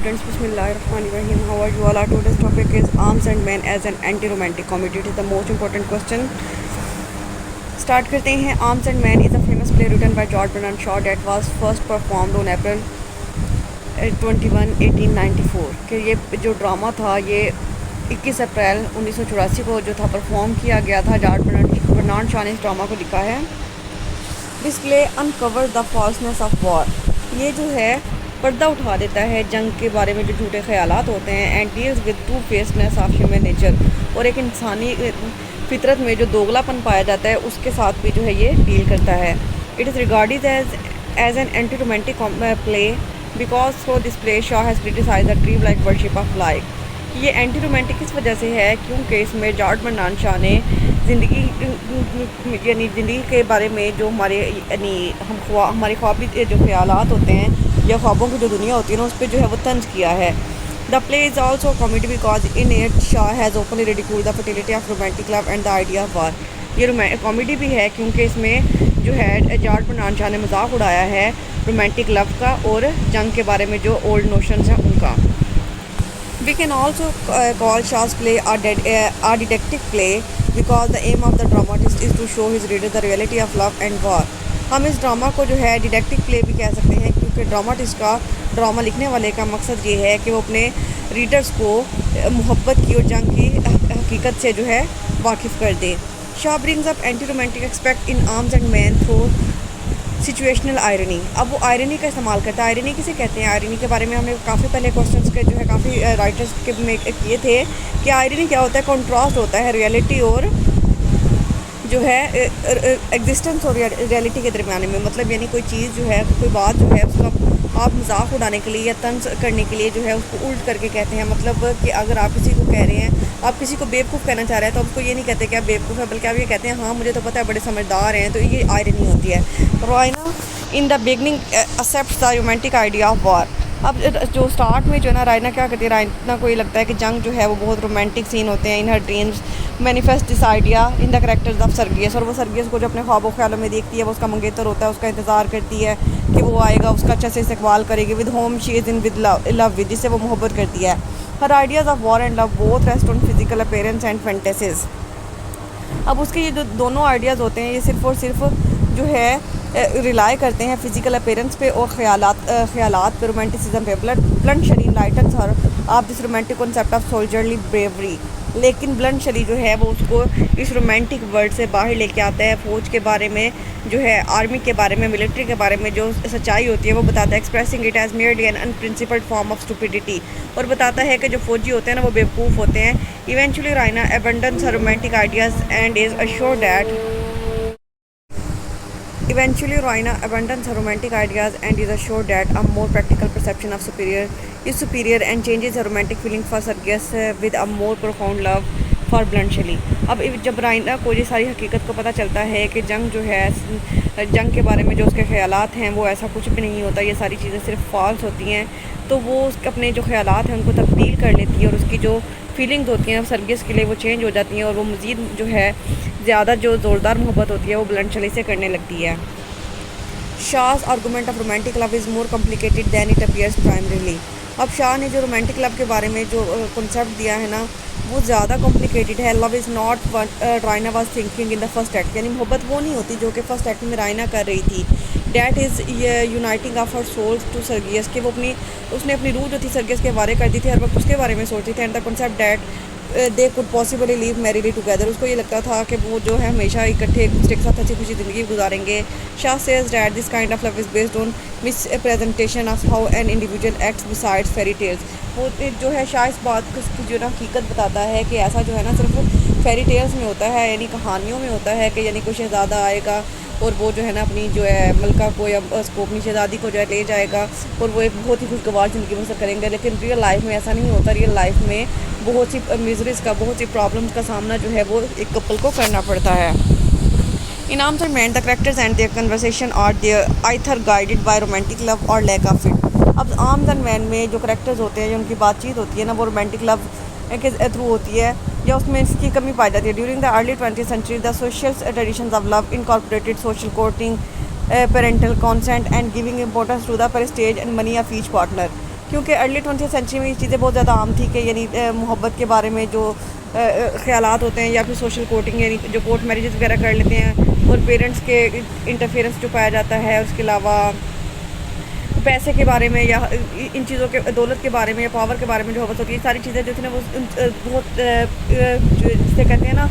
students, Bismillahirrahmanirrahim. How are you all? Our today's topic is Arms and Men as an anti-romantic comedy. It is the most important question. Start करते हैं. Arms and Men is a famous play written by George Bernard Shaw that was first performed on April 21, 1894. कि ये जो drama था ये 21 अप्रैल 1984 को जो था परफॉर्म किया गया था. जॉर्ज बर्नार्ड शॉ ने इस ड्रामा को लिखा है. This play uncover the falseness of war. ये जो है पर्दा उठा देता है जंग के बारे में जो झूठे ख्यालात होते हैं. And deals with to falseness of human nature. और एक इंसानी फितरत में जो दोगलापन पाया जाता है उसके साथ भी जो है ये डील करता है. It is regarded as an anti romantic play because through this play Shaw has criticised the dream like worship of life. ये एंटी रोमांटिक इस वजह से है क्योंकि इसमें जॉर्ज बर्नार्ड शॉ ने ज़िंदगी के बारे में जो हमारे ख्वाबी जो ख्यालात होते हैं या ख्वाबों की जो दुनिया होती है ना उस पर जो है वो तंज किया है. The play is also comedy because in it Shaw has openly ridiculed the fertility of romantic love and the idea of वार. ये कॉमेडी भी है क्योंकि इसमें जो है जॉर्ज बर्नार्ड शॉ ने मजाक उड़ाया है रोमांटिक लव का और जंग के बारे में जो ओल्ड नोशंस हैं उनका. We can also call Shaw's play a detective play because the aim of the dramatist is to show his reader the reality of love and war. हम इस ड्रामा को जो है डिटेक्टिव प्ले भी कह सकते हैं क्योंकि ड्रामाटिस्ट का ड्रामा लिखने वाले का मकसद ये है कि वो अपने रीडर्स को मोहब्बत की और जंग की हकीकत से जो है वाकिफ़ कर दे. Shaw brings up anti-romantic aspect in Arms and Men through situational irony. अब वो आयरनी का इस्तेमाल करता है. आयरनी किसे कहते हैं? आयरनी के बारे में हमने काफ़ी पहले क्वेश्चंस के जो है काफ़ी राइटर्स के में किए थे कि आयरनी क्या होता है. कॉन्ट्रास्ट होता है रियलिटी और जो है एग्जिस्टेंस और रियलिटी के दरमियान में. मतलब यानी कोई चीज़ जो है कोई बात जो है उसका आप मजाक उड़ाने के लिए या तंज करने के लिए जो है उसको उल्ट करके कहते हैं. मतलब कि अगर आप किसी को कह रहे हैं आप किसी को बेवकूफ़ कहना चाह रहे हैं तो आपको ये नहीं कहते कि आप बेवकूफ़ है बल्कि आप ये कहते हैं हाँ मुझे तो पता है बड़े समझदार हैं. तो ये आयरनी होती है. Raina in the beginning except the romantic idea of war. अब जो स्टार्ट में जो है ना रायना क्या करती है, रायना को ये लगता है कि जंग जो है वो बहुत रोमांटिक सीन होते हैं. In her dreams manifest this idea in the characters of Sergius. और वो सरगियस को जो अपने ख्वाबों ख्यालों में देखती है वो उसका मंगेतर होता है, उसका इंतज़ार करती है कि वो आएगा, उसका अच्छे से इस्तकबाल करेगी. With home she is in with love with, जिससे वो मोहब्बत करती है. Her ideas of war and love both rest on physical appearance and fantasies. अब उसके ये जो दोनों आइडियाज़ होते हैं ये सिर्फ़ और सिर्फ जो है रिलाई करते हैं फिज़िकल अपीयरेंस पे और ख्यालात पे, रोमांटिसिज्म पे. Bluntschli lightens her of this romantic concept of soldierly bravery. लेकिन ब्लंट शरी जो है वो उसको इस रोमांटिक वर्ड से बाहर लेके आता है. फ़ौज के बारे में जो है, आर्मी के बारे में, मिलिट्री के बारे में जो सच्चाई होती है वो बताता है. Expressing it as merely an unprincipled form of stupidity. और बताता है कि जो फ़ौजी होते हैं ना वो बेवकूफ़ होते हैं. Eventually Raina abundance her romantic ideas and is assured that Eventually, Roina abandons her romantic ideas and is assured that a more practical perception of is superior and changes her romantic feeling for Sergius with a more profound love for Blunt Shelley. अब जब राइना को ये सारी हकीकत को पता चलता है कि जंग जो है, जंग के बारे में जो उसके ख्यालात हैं वो ऐसा कुछ भी नहीं होता, ये सारी चीज़ें सिर्फ फॉल्स होती हैं, तो वो उसके अपने जो ख्यालात हैं उनको तब्दील कर लेती है और उसकी जो फीलिंग्स होती हैं सरगिस के लिए वो चेंज हो जाती हैं और वो मज़ीद जो है ज़्यादा जो ज़ोरदार मोहब्बत होती है वो ब्लंट शली से करने लगती है. Shaw's argument of romantic love is more complicated than it appears primarily. अब शाह ने जो रोमांटिक लव के बारे में जो कॉन्सेप्ट दिया है ना वो ज़्यादा कॉम्प्लिकेटेड है. Love is not what Raina was thinking in the first act. यानी मोहब्बत वो नहीं होती जो कि फ़र्स्ट एक्ट में रायना कर रही थी. That is uniting of her souls to Sergius. कि वो उसने अपनी रूह जो थी सरगियस के बारे करती थी, हर वक्त उसके बारे में सोचती थी. And the concept that they could possibly live merrily together. उसको ये लगता था कि वो जो है हमेशा इकट्ठे एक दूसरे के साथ अच्छी खुशी ज़िंदगी गुजारेंगे. Shaw says that this kind of love is based on misrepresentation of how an individual acts besides fairy tales. वो जो है शाह इस बात की जो ना हकीकत बताता है कि ऐसा जो है ना सिर्फ फेरी टेल्स में होता है, यानी कहानियों में होता है कि यानी कोई शहज़ादा आएगा और वो जो है ना अपनी जो है मलका को या उसको अपनी शहज़ादी को जो है ले जाएगा और वो एक बहुत ही खुशगवार ज़िंदगी बसर करेंगे. लेकिन रियल लाइफ में ऐसा नहीं होता. रियल लाइफ में बहुत सी मिजरीज़ का, बहुत सी प्रॉब्लम्स का सामना जो है वो एक कपल को करना पड़ता है. In Arms and Man the characters and their conversation are there either guided by romantic love और लैक ऑफ इट. अब आर्म्स एंड मैन में जो करेक्टर्स होते हैं, जो उनकी बातचीत होती है ना वो रोमांटिक लव के थ्रू होती है या उसमें इसकी कमी पाई जाती है. During the early 20th century the social traditions of love incorporated social courting, parental consent and giving importance to the prestige and money of each partner. क्योंकि अर्ली 20th सेंचुरी में ये चीज़ें बहुत ज़्यादा आम थी कि यानी मोहब्बत के बारे में जो ख्यालात होते हैं, या फिर सोशल कोर्टिंग यानी जो कोर्ट मैरिजेस वगैरह कर लेते हैं, और पेरेंट्स के इंटरफेरेंस जो पाया जाता है, उसके अलावा पैसे के बारे में या इन चीज़ों के दौलत के बारे में या पावर के बारे में जो मोहब्बत होती है, सारी चीज़ें जो थी ना वो बहुत जिसे कहते हैं ना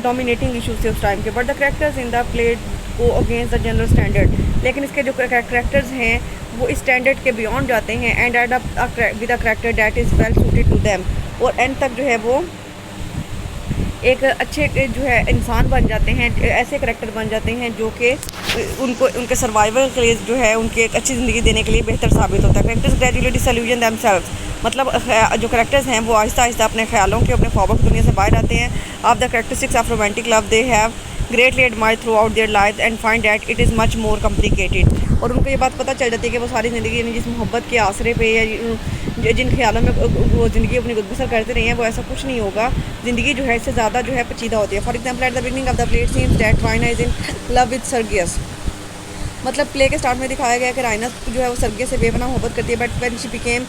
डोमिनेटिंग इशूज़ थे उस टाइम के। But the characters in the play go against the general standard, लेकिन इसके जो करेक्टर्स हैं वो इस स्टैंडर्ड के बियॉन्ड जाते हैं and end up with a character that is well suited to them, और एंड तक जो है वो एक अच्छे जो है इंसान बन जाते हैं, ऐसे करेक्टर बन जाते हैं जो कि उनको उनके सर्वाइवल के लिए जो है उनकी एक अच्छी ज़िंदगी देने के लिए बेहतर साबित होता है। करेक्टर्स ग्रेजुअली डिसल्यूजन देमसेल्व्स, मतलब जो करेक्टर्स हैं वो आहिस्ता आहिस्ता अपने ख्यालों के, अपने ख्वाबों की दुनिया से बाहर आते हैं। Of the characteristics of romantic love they have greatly admired through out their life and find that it is much more complicated, और उनको ये बात पता चल जाती है कि वो सारी ज़िंदगी यानी जिस मोहब्बत के आसरे पे या जिन ख्यालों में वो ज़िंदगी अपनी गुजर करते रहे हैं वो ऐसा कुछ नहीं होगा। ज़िंदगी जो है इससे ज़्यादा जो है पेचीदा होती है। For example eight the beginning of the play it seems that राइना is in love with Sergius, मतलब प्ले के स्टार्ट में दिखाया गया कि राइना जो है वो सर्गियस से बेपनाह मोहब्बत करती है, but when she became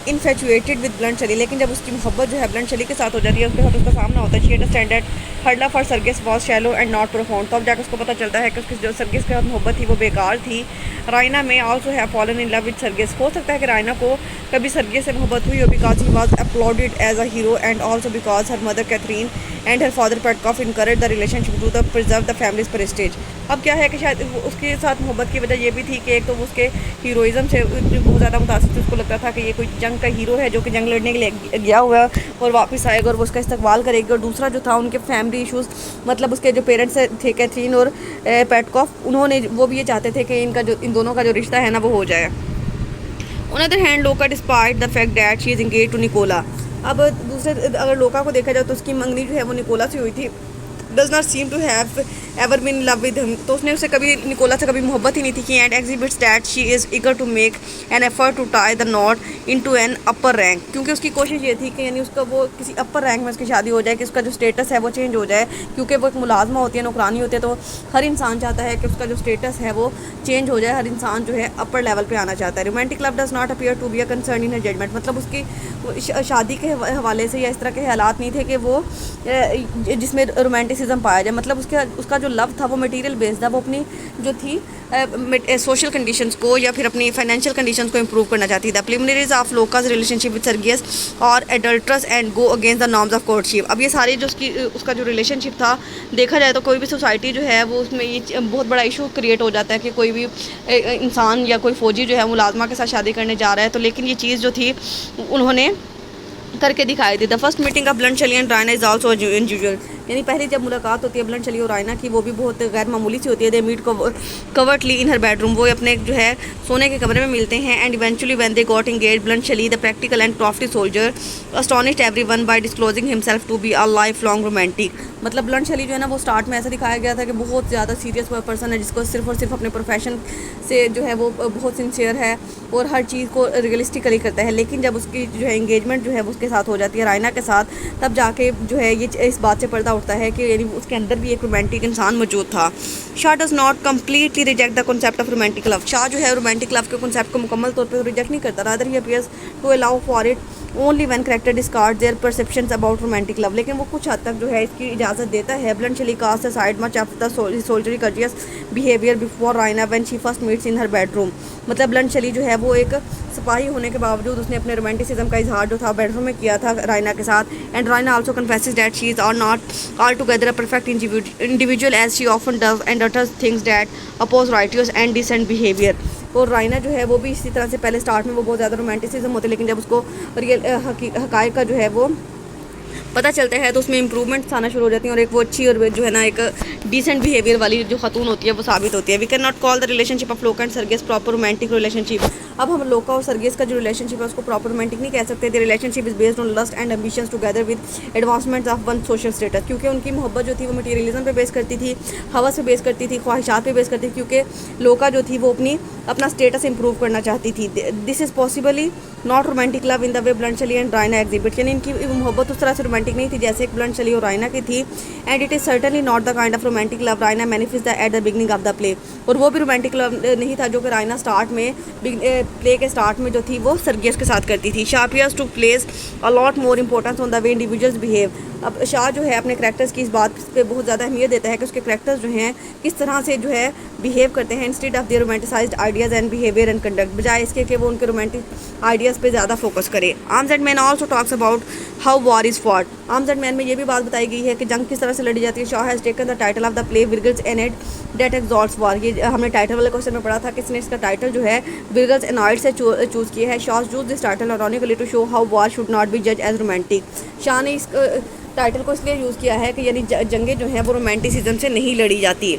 infatuated with Bluntschli, लेकिन जब उसकी मोहब्बत जो है ब्लंट शली के साथ हो जाती है, उसके साथ उसका सामना होता है, she understand that her love for Sergius was shallow and not profound, तो अब जाकर उसको पता चलता है कि उसकी जो सर्गियस के साथ मोहब्बत थी वो बेकार थी। राइना में also have fallen in love with Sergius, हो सकता है कि राइना को कभी सर्गियस से मोहब्बत हुई हो because he was applauded as a hero and also because her mother Catherine and her father Petkoff encourage the relationship to the preserve the families prestige. अब क्या है कि शायद उसके साथ मोहब्बत की वजह ये भी थी कि एक तो वो उसके हीरोइज़म से बहुत ज़्यादा मुतासिर थी, उसको लगता था कि ये कोई जंग का हीरो है जो कि जंग लड़ने के लिए गया हुआ है और वापस आएगा और वो उसका इस्तकबाल करेगी। और दूसरा जो था उनके फैमिली इशूज़, मतलब उसके जो पेरेंट्स थे कैथरीन और पेटकॉफ, उन्होंने वो भी ये चाहते थे कि इन दोनों का जो रिश्ता है ना वो हो जाए। On other hand Louka despite the fact that she is engaged to Nicola, अब दूसरे अगर लोका को देखा जाए तो उसकी मंगनी जो है वो निकोला से हुई थी, does not seem to have ever been in love with him, तो उसने उसे कभी निकोला से कभी मोहब्बत ही नहीं थी। And exhibits that she is eager to make an effort to tie the knot into an upper rank, क्योंकि उसकी कोशिश ये थी कि यानी उसका वो किसी अपर रैंक में उसकी शादी हो जाए, कि उसका जो स्टेटस है वो चेंज हो जाए, क्योंकि वो एक मुलाजमा होती है, नौकरानी होती है, तो हर इंसान चाहता है कि उसका जो स्टेटस है वो चेंज हो जाए, हर इंसान जो है अपर लेवल पे आना चाहता है। Romantic love does not appear to be a concern in her judgement, मतलब उसकी शादी के हवाले से या इस तरह के हालात नहीं थे कि वो जिसमें रोमांटिसिज्म पाया जाए, मतलब उसका जो लव था वो मटेरियल बेस्ड था, वो अपनी जो थी सोशल कंडीशंस को या फिर अपनी फाइनेंशियल कंडीशंस को इंप्रूव करना चाहती थी। Preliminaries of लोकाज relationship with Sergius और adulterous and go against the norms of courtship, अब ये सारी जो उसका जो रिलेशनशिप था, देखा जाए तो कोई भी सोसाइटी जो है वो उसमें ये बहुत बड़ा इशू क्रिएट हो जाता है कि कोई भी इंसान या कोई फ़ौजी जो है मुलाजमा के साथ शादी करने जा रहा है, तो लेकिन ये चीज़ जो थी उन्होंने करके दिखाई दी। The first meeting of Bluntschli and Raina is also unusual, यानी पहली जब मुलाकात होती है ब्लंट शली और रायना की, वो भी बहुत गैर मामूली सी होती है। They meet कवर्टली in her bedroom, वो अपने जो है सोने के कमरे में मिलते हैं। And eventually when they got engaged Bluntschli the practical and crafty soldier astonished everyone by disclosing himself to be a lifelong romantic, मतलब ब्लंट शली जो है ना वो स्टार्ट में ऐसा दिखाया गया था कि बहुत ज़्यादा सीरियस पर्सन है, जिसको सिर्फ और सिर्फ अपने प्रोफेशन से जो है वो बहुत सिंसियर है और हर चीज़ को रियलिस्टिकली करता है। लेकिन जब उसकी जो है एंगेजमेंट जो है वो उसके साथ हो जाती है रायना के साथ, तब जाके जो है ये इस बात से पर्दा उठता है कि यानी उसके अंदर भी एक रोमांटिक इंसान मौजूद था। Shah does not completely reject the concept of romantic love, Shah जो है रोमांटिक लव के कॉन्सेप्ट को मुकम्मल तौर पर रिजेक्ट नहीं करता, rather he appears to allow for it only one character discard their perceptions about romantic love, लेकिन वो कुछ हद तक जो है इसकी इजाज़त देता है। Bluntschli cast aside much of the soldierly courageous behaviour before Raina when she first meets in her bedroom, मतलब ब्लंट शली जो है वो एक सिपाही होने के बावजूद उसने अपने रोमांटिसिज्म का इजहार जो था बेडरूम में किया था रायना के साथ। And Raina also confesses that she is are not all together a perfect individual as she often does and utters things that oppose righteous and decent behaviour, और रायना जो है वो भी इसी तरह से पहले स्टार्ट में वो बहुत ज़्यादा रोमांटिसिज्म होते, लेकिन जब उसको रियल हकायक का जो है वो पता चलता है तो उसमें इंप्रूवमेंट्स आना शुरू हो जाती हैं और एक वो अच्छी और जो है ना एक डिसेंट बिहेवियर वाली जो खतून होती है वो साबित होती है। We can not call the relationship of Louka and Sergius proper romantic relationship, अब हम लोका और सर्गियस का जो रिलेशनशिप है उसको प्रॉपर रोमांटिक नहीं कह सकते। The relationship is based on lust and ambitions together with advancements of one social status, क्योंकि उनकी मोहब्बत जो थी वो मटीरियलिज्म पे बेस करती थी, हवस पे बेस करती थी, ख्वाहिशात पे बेस करती थी, क्योंकि लोका जो थी वो अपना स्टेटस इंप्रूव करना चाहती थी। This is possibly not romantic love in the way Bluntschli and Raina exhibit, यानी इनकी मोहब्बत उस तरह से रोमांटिक नहीं थी जैसे एक ब्लंट चली और रायना की थी, and it is certainly not the kind of romantic love Raina manifest at the beginning of the play. और वो भी रोमांटिक लव नहीं था जो कि रायना स्टार्ट में प्ले के स्टार्ट में जो थी वो सरगियस के साथ करती थी। Shaw appears to place a lot more importance on the way individuals behave. अब शाह जो है अपने करैक्टर्स की इस बात पे बहुत ज़्यादा अहमियत देता है कि उसके करैक्टर्स जो हैं किस तरह से जो है बिहेव करते हैं instead of their romanticised ideas and behaviour and conduct, बजाय इसके कि वो उनके रोमांटिक आइडियाज़ पे ज़्यादा फोकस करे। Arms and man also talks about how war is fought. Arms and Man में ये भी बात बताई गई है कि जंग किस तरह से लड़ी जाती है। Shaw has taken the title of the play Virgil's Aeneid that exalts war. ये हमने टाइटल वाले क्वेश्चन में पढ़ा था किसने इसका टाइटल जो है विर्गल्स एनॉइड से चूज़ किया है। Shaw use this title ironically to show how war should not be जज एज रोमांटिक। शाह ने इस टाइटल को इसलिए यूज़ किया है कि यानी जंगें जो हैं वो रोमांटिसिज्म से नहीं लड़ी जाती।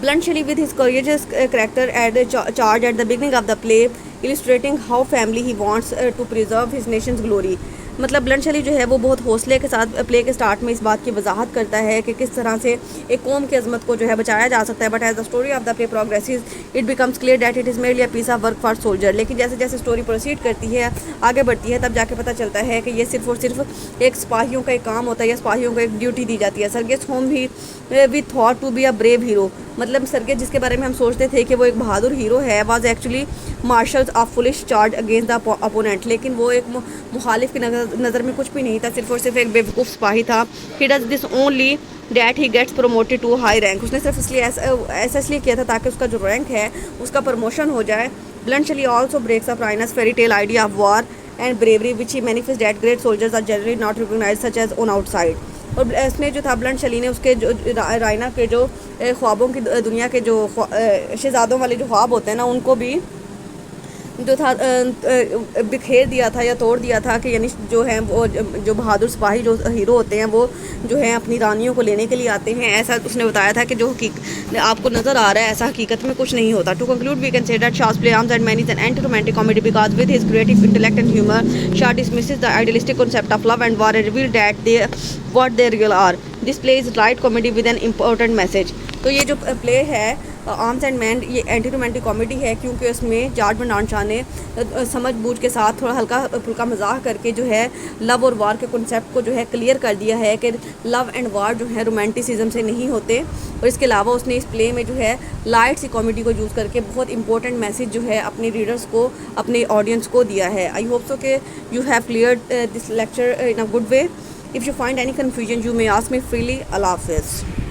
Blunt Shelley with his courageous character at charge at the beginning of the play, illustrating how family he wants to preserve his nation's glory। मतलब ब्लंट शली जो है वो बहुत हौसले के साथ प्ले के स्टार्ट में इस बात की वजाहत करता है कि किस तरह से एक कौम की अजमत को जो है बचाया जा सकता है। But as the story of the play progresses it becomes clear that it is merely a piece of work for soldier. लेकिन जैसे जैसे स्टोरी प्रोसीड करती है आगे बढ़ती है तब जाके पता चलता है कि ये सिर्फ और सिर्फ एक सिपाहियों का एक काम होता है या सिपाहियों को एक ड्यूटी दी जाती है। सरगेस होम भी we thought to be a brave hero. मतलब सरगेस जिसके बारे में हम सोचते थे कि वो एक बहादुर हीरो है was actually marshals of foolish charge against the opponent. लेकिन वो एक मुखालिफ की नज़र में कुछ भी नहीं था, सिर्फ और सिर्फ एक बेवकूफ़ सिपाही था। He does this only that he gets promoted to high rank. उसने सिर्फ इसलिए ऐसा इसलिए किया था ताकि उसका जो रैंक है उसका प्रमोशन हो जाए। Bluntschli also breaks up Raina's fairy tale idea of war and bravery which he manifest that great soldiers are generally not recognised such as on outside. और इसमें जो था ब्लंट शली ने उसके जो रायना के जो ख्वाबों की दुनिया के जो शहजादों वाले जो ख्वाब होते हैं ना उनको भी जो था बिखेर दिया था या तोड़ दिया था कि यानी जो है वो जो बहादुर सिपाही जो हीरो होते हैं वो जो है अपनी रानियों को लेने के लिए आते हैं। ऐसा उसने बताया था कि जो आपको नज़र आ रहा है ऐसा हकीकत में कुछ नहीं होता। To conclude we can say that Shaw's play Arms and Man is an anti-romantic comedy because with his creative intellect and humor Shah dismisses the idealistic concept of love and war and reveals that they what they really are. This play is light comedy with an important message। तो ये जो play है arms and man ये anti romantic comedy है क्योंकि उसमें George Bernard Shaw ने समझ बूझ के साथ थोड़ा हल्का फुल्का मजाक करके जो है लव और वार के कॉन्सेप्ट को जो है क्लियर कर दिया है कि लव एंड वार जो है रोमांटिसिज्म से नहीं होते। और इसके अलावा उसने इस प्ले में जो है लाइट सी कॉमेडी को यूज़ करके बहुत इंपॉर्टेंट मैसेज जो है अपने रीडर्स को अपने ऑडियंस को दिया है। आई होप सो कि you have cleared this lecture in a good way. If you find any confusion you may ask me freely. अल्लाह हाफ़िज़।